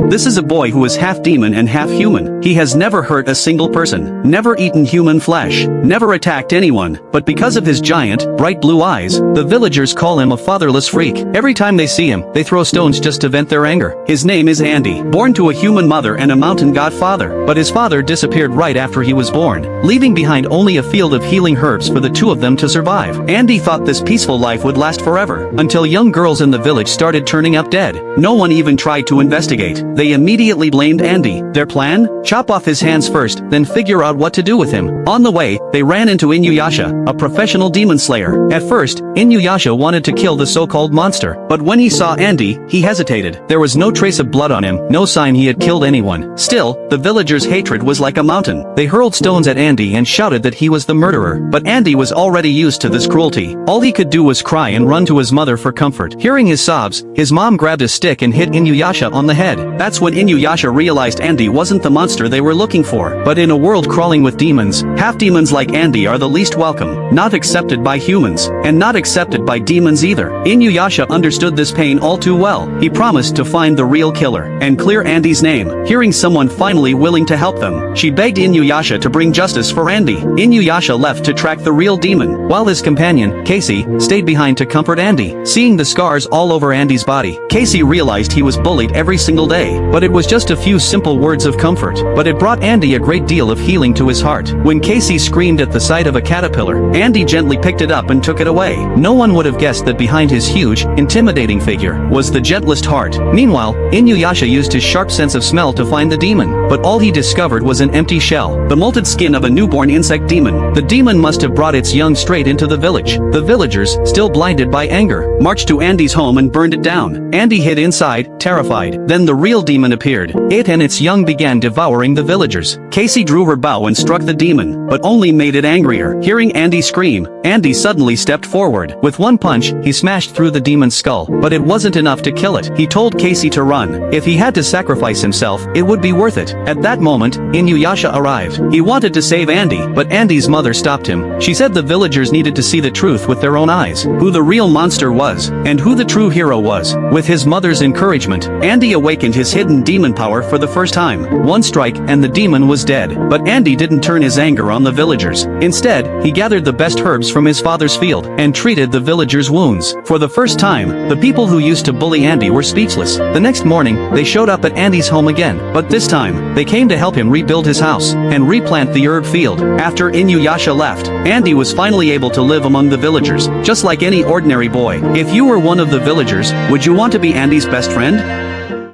This is a boy who is half demon and half human. He has never hurt a single person, never eaten human flesh, never attacked anyone, but because of his giant, bright blue eyes, the villagers call him a fatherless freak. Every time they see him, they throw stones just to vent their anger. His name is Andy, born to a human mother and a mountain god father, but his father disappeared right after he was born, leaving behind only a field of healing herbs for the two of them to survive. Andy thought this peaceful life would last forever, until young girls in the village started turning up dead. No one even tried to investigate. They immediately blamed Andy. Their plan? Chop off his hands first, then figure out what to do with him. On the way, they ran into Inuyasha, a professional demon slayer. At first, Inuyasha wanted to kill the so-called monster, but when he saw Andy, he hesitated. There was no trace of blood on him, no sign he had killed anyone. Still, the villagers' hatred was like a mountain. They hurled stones at Andy and shouted that he was the murderer, but Andy was already used to this cruelty. All he could do was cry and run to his mother for comfort. Hearing his sobs, his mom grabbed a stick and hit Inuyasha on the head. That's when Inuyasha realized Andy wasn't the monster they were looking for. But in a world crawling with demons, half-demons like Andy are the least welcome, not accepted by humans, and not accepted by demons either. Inuyasha understood this pain all too well. He promised to find the real killer, and clear Andy's name. Hearing someone finally willing to help them, she begged Inuyasha to bring justice for Andy. Inuyasha left to track the real demon, while his companion, Casey, stayed behind to comfort Andy. Seeing the scars all over Andy's body, Casey realized he was bullied every single day, but it was just a few simple words of comfort. But it brought Andy a great deal of healing to his heart. When Casey screamed at the sight of a caterpillar, Andy gently picked it up and took it away. No one would have guessed that behind his huge, intimidating figure was the gentlest heart. Meanwhile, Inuyasha used his sharp sense of smell to find the demon, but all he discovered was an empty shell, the molted skin of a newborn insect demon. The demon must have brought its young straight into the village. The villagers, still blinded by anger, marched to Andy's home and burned it down. Andy hid inside, terrified. Then the real demon appeared. It and its young began devouring the villagers. Casey drew her bow and struck the demon, but only made it angrier. Hearing Andy scream, Andy suddenly stepped forward. With one punch, he smashed through the demon's skull, but it wasn't enough to kill it. He told Casey to run. If he had to sacrifice himself, it would be worth it. At that moment, Inuyasha arrived. He wanted to save Andy, but Andy's mother stopped him. She said the villagers needed to see the truth with their own eyes, who the real monster was, and who the true hero was. With his mother's encouragement, Andy awakened his hidden demon power for the first time. One strike and the demon was dead. But Andy didn't turn his anger on the villagers. Instead, he gathered the best herbs from his father's field and treated the villagers' wounds. For the first time, the people who used to bully Andy were speechless. The next morning, they showed up at Andy's home again, but this time, they came to help him rebuild his house and replant the herb field. After Inuyasha left, Andy was finally able to live among the villagers, just like any ordinary boy. If you were one of the villagers, would you want to be Andy's best friend?